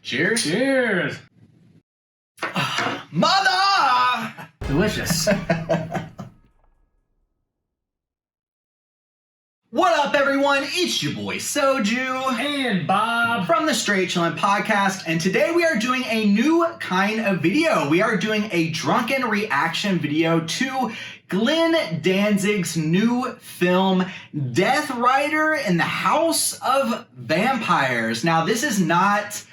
Cheers. Cheers. Mother! Delicious. What up, everyone? It's your boy Soju And Bob from the Straight Chillin' Podcast, and today we are doing a new kind of video. We are doing a drunken reaction video to Glenn Danzig's new film, Death Rider in the House of Vampires. Now, this is not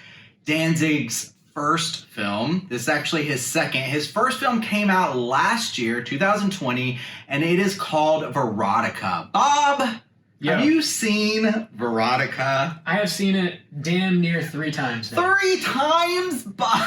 Danzig's first film. This is actually his second. His first film came out last year, 2020, and it is called Veronica. Bob, have you seen Veronica? I have seen it damn near 3 times now. 3 times, Bob?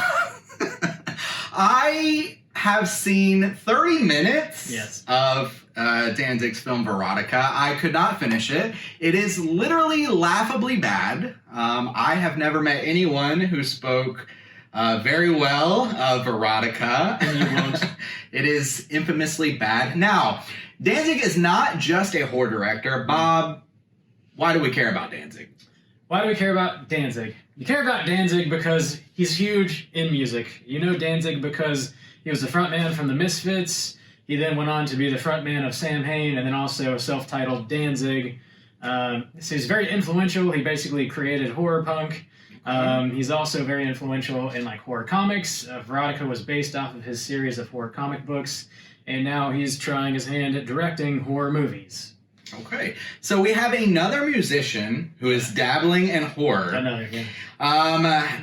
I have seen 30 minutes of Danzig's film Veronica. I could not finish it. It is literally laughably bad. I have never met anyone who spoke very well of Veronica. You won't. It is infamously bad. Now, Danzig is not just a horror director. Bob, why do we care about Danzig? Why do we care about Danzig? You care about Danzig because he's huge in music. You know Danzig because he was the frontman from the Misfits. He then went on to be the frontman of Sam Hain and then also self-titled Danzig. So he's very influential. He basically created horror punk. He's also very influential in like horror comics. Veronica was based off of his series of horror comic books, and now he's trying his hand at directing horror movies. Okay, so we have another musician who is dabbling in horror. Another,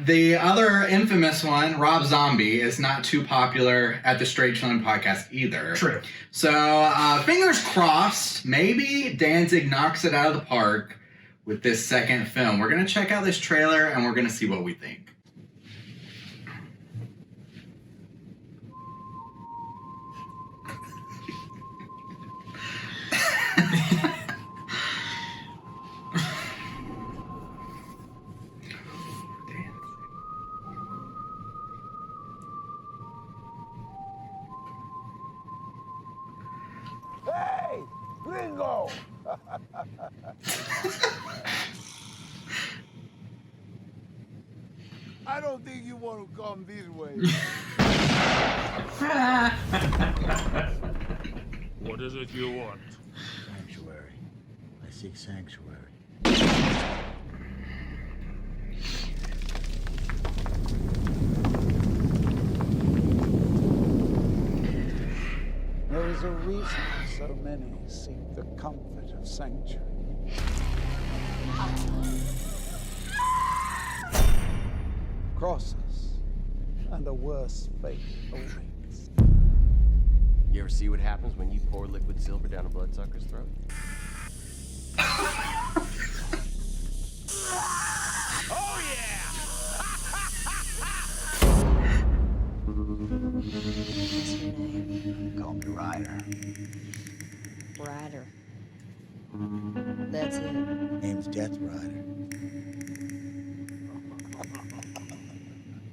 the other infamous one, Rob Zombie, is not too popular at the Straight Chillin' Podcast either. True. So fingers crossed, maybe Danzig knocks it out of the park with this second film. We're going to check out this trailer and we're going to see what we think. Hey, Gringo! I don't think you want to come this way. What is it you want? Sanctuary. I seek sanctuary. There is a reason so many seek the comfort of sanctuary. Crosses, and a worse fate awaits. You ever see what happens when you pour liquid silver down a bloodsucker's throat? Oh yeah! What's your name? Call me Ryder. Ryder. That's it. Name's Death Rider.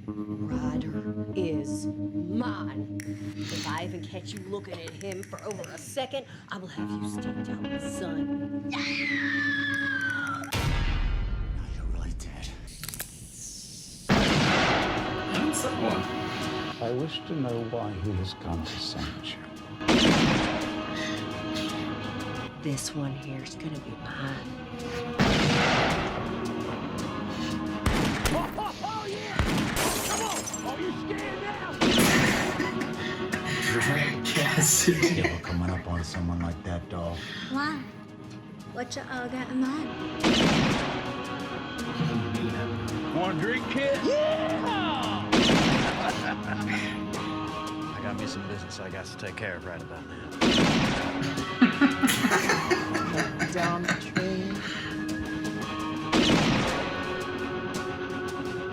Ryder is mine. If I even catch you looking at him for over a second, I will have you stand down my son. Now you're really dead. I wish to know why he has come to sanctuary. This one here's gonna be mine. Oh yeah! Come on! Oh, you scared now? You ever coming up on someone like that, dog? Why? What you all got in mind? Want a drink, kid? I got me some business I got to take care of right about now. Dumb tree.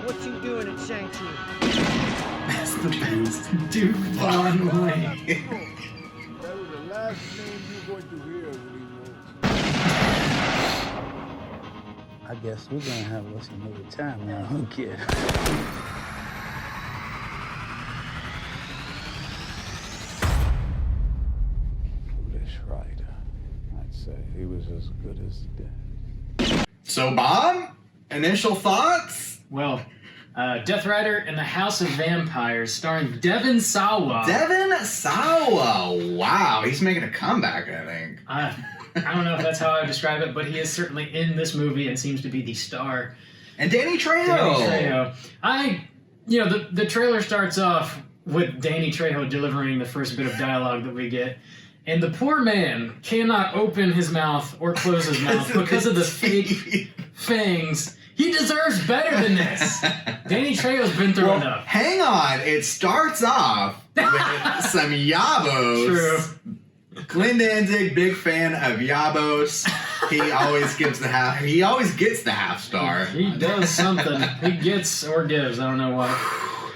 What you doing at Sanctuary? That's the best. Duke Von Lane. That was the last name you're going to hear, Remo. I guess we're gonna have us another time now, huh, kid? Foolish Ryder. I'd say he was as good as dead. So, Bob, initial thoughts? Well, Death Rider and the House of Vampires, starring Devon Sawa. Devon Sawa. Wow, he's making a comeback, I think. I don't know if that's how I would describe it, but he is certainly in this movie and seems to be the star. And Danny Trejo. The trailer starts off with Danny Trejo delivering the first bit of dialogue that we get. And the poor man cannot open his mouth or close his mouth because of the fake fangs. He deserves better than this. Danny Trejo's been through enough. Hang on. It starts off with some Yabos. True. Glenn Danzig, big fan of Yabos. He always gets the half star. He does something. He gets or gives. I don't know why.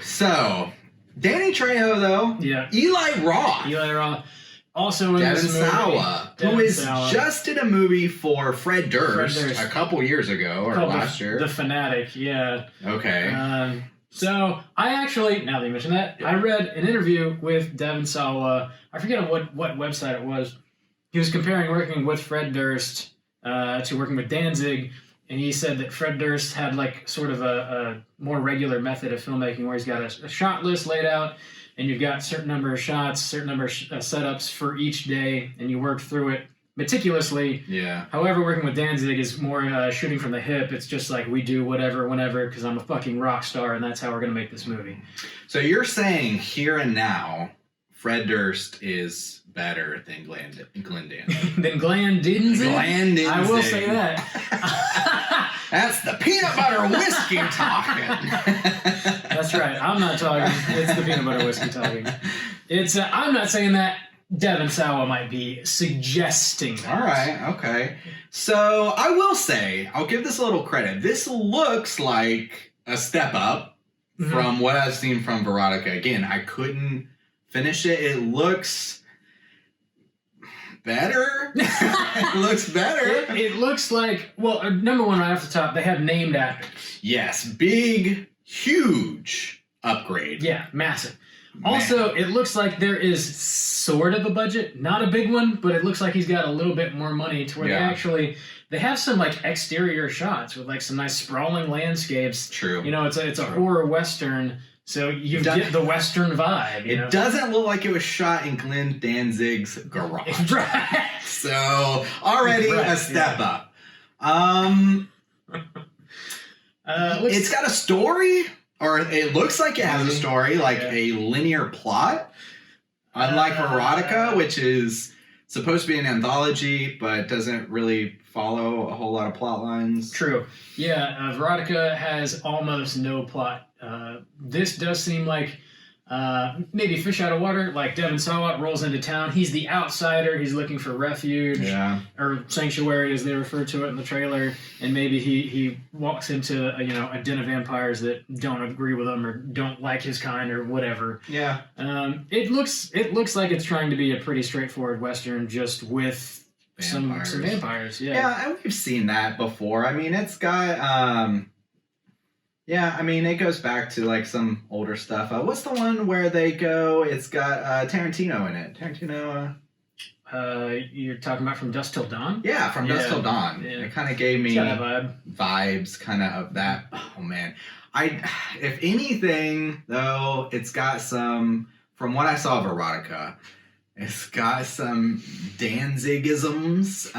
So, Danny Trejo, though. Yeah. Eli Roth. Also in Devon this movie. Sawa, who just did a movie for Fred Durst a couple years ago, or last year. The Fanatic, yeah. Okay. So, I actually, now that you mention that, I read an interview with Devon Sawa. I forget what website it was. He was comparing working with Fred Durst to working with Danzig, and he said that Fred Durst had like sort of a more regular method of filmmaking where he's got a shot list laid out, and you've got a certain number of shots, certain number of setups for each day, and you work through it meticulously. Yeah. However, working with Danzig is more shooting from the hip. It's just like we do whatever, whenever, because I'm a fucking rock star, and that's how we're going to make this movie. So you're saying here and now, Fred Durst is better than Glenn Danzig. Than Glenn Danzig? Glenn Danzig. I will say that. That's the peanut butter whiskey talking. That's right. I'm not talking. It's the peanut butter whiskey talking. It's. I'm not saying that. Devon Sawa might be suggesting that. All right. Okay. So I will say, I'll give this a little credit. This looks like a step up from what I've seen from Veronica. Again, I couldn't finish it. It looks better. It looks better. It looks like, well, number one, right off the top, they have named actors. Yes. Big, huge upgrade. Yeah, massive. Also, it looks like there is sort of a budget, not a big one, but it looks like he's got a little bit more money to where they have some like exterior shots with like some nice sprawling landscapes. True. You know, it's a horror western, so you get the western vibe. It doesn't look like it was shot in Glenn Danzig's garage. Right. So already a step up. It's got a story. Or it looks like it has a story, like a linear plot. Unlike Veronica, which is supposed to be an anthology, but doesn't really follow a whole lot of plot lines. True. Yeah, Veronica has almost no plot. This does seem like maybe fish out of water. Like Devon Sawa rolls into town. He's the outsider. He's looking for refuge or sanctuary, as they refer to it in the trailer. And maybe he walks into a den of vampires that don't agree with him or don't like his kind or whatever. Yeah. It looks like it's trying to be a pretty straightforward western, just with some vampires. Yeah. Yeah, and we've seen that before. I mean, it's got yeah, I mean, it goes back to, like, some older stuff. What's the one where they go, it's got Tarantino in it. Tarantino, you're talking about From Dusk Till Dawn? Yeah, From Dusk Till Dawn. Yeah. It kind of gave me vibes kind of that. Oh, man. If anything, though, it's got some, from what I saw of Erotica, it's got some Danzigisms.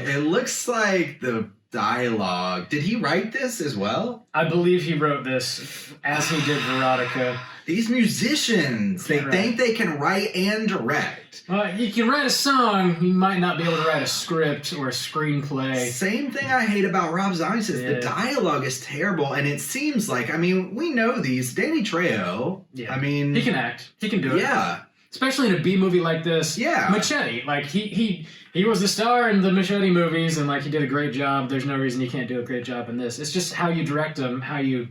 It looks like the dialogue. Did he write this as well? I believe he wrote this as he did Veronica. These musicians, they think they can write and direct. You can write a song, you might not be able to write a script or a screenplay. Same thing I hate about Rob Zombie says. The dialogue is terrible, and it seems like, I mean, we know these. Danny Trejo, I mean... He can act. He can do it. Yeah. Especially in a B movie like this. Yeah. Machete. Like, he was the star in the Machete movies, and, like, he did a great job. There's no reason he can't do a great job in this. It's just how you direct him, how you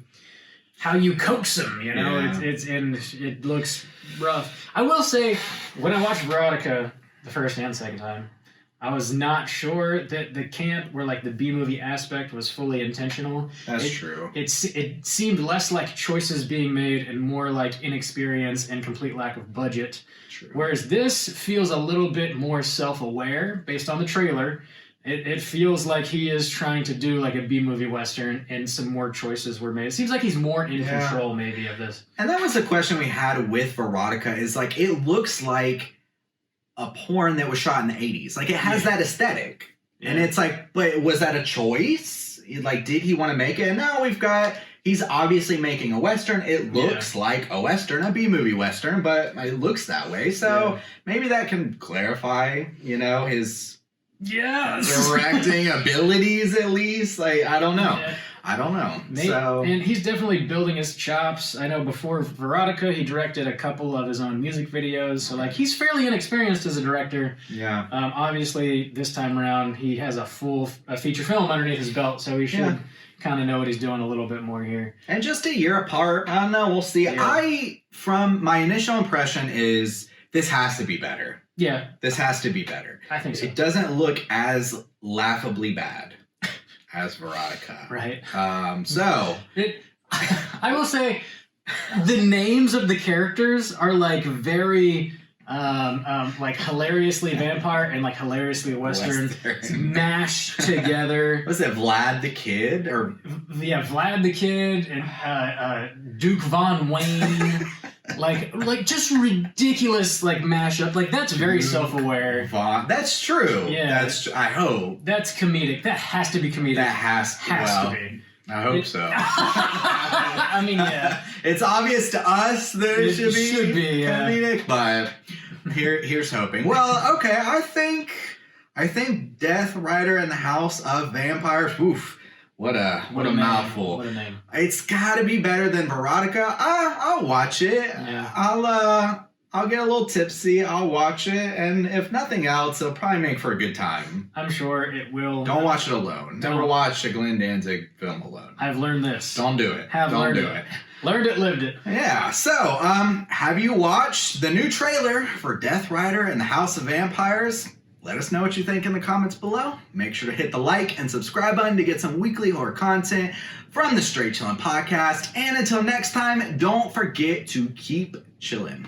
coax him, you know? Yeah. It looks rough. I will say, when I watched Veronica the first and second time, I was not sure that the camp, where like the B-movie aspect was fully intentional. That's true. It seemed less like choices being made and more like inexperience and complete lack of budget. True. Whereas this feels a little bit more self-aware based on the trailer. It feels like he is trying to do like a B-movie Western, and some more choices were made. It seems like he's more in control, maybe, of this. And that was the question we had with Veronica, is like, it looks like a porn that was shot in the 80s. Like, it has that aesthetic. Yeah. And it's like, but was that a choice? Like, did he want to make it? And now he's obviously making a Western. It looks like a Western, a B-movie Western, but it looks that way. So maybe that can clarify, his... directing abilities, at least. Like, I don't know. Maybe, and he's definitely building his chops. I know before Veronica, he directed a couple of his own music videos. So, like, he's fairly inexperienced as a director. Yeah. Obviously, this time around, he has a feature film underneath his belt, so he should kind of know what he's doing a little bit more here. And just a year apart, I don't know. We'll see. Yeah. From my initial impression is this has to be better. Yeah. This has to be better. I think so. It doesn't look as laughably bad as Veronica. Right. I will say the names of the characters are like very like hilariously vampire and like hilariously Western. Mashed together. Was it Vlad the Kid? Vlad the Kid and Duke Von Wayne. like just ridiculous like mashup. Like, that's very self-aware. That's true. Yeah. I hope. That's comedic. That has to be comedic. That has to be. I hope so. I mean, yeah. It's obvious to us that it should be comedic, but here's hoping. Well, okay, I think Death Rider and the House of Vampires. Oof. What a mouthful. What a name. It's got to be better than Veronica. I'll watch it. Yeah. I'll get a little tipsy. I'll watch it, and if nothing else, it'll probably make for a good time. I'm sure it will. Don't watch it alone. Never watch a Glenn Danzig film alone. I've learned this. Don't do it. Don't do it. Learned it, lived it. Yeah. So, have you watched the new trailer for Death Rider and the House of Vampires? Let us know what you think in the comments below. Make sure to hit the like and subscribe button to get some weekly horror content from the Straight Chillin' Podcast. And until next time, don't forget to keep chillin'.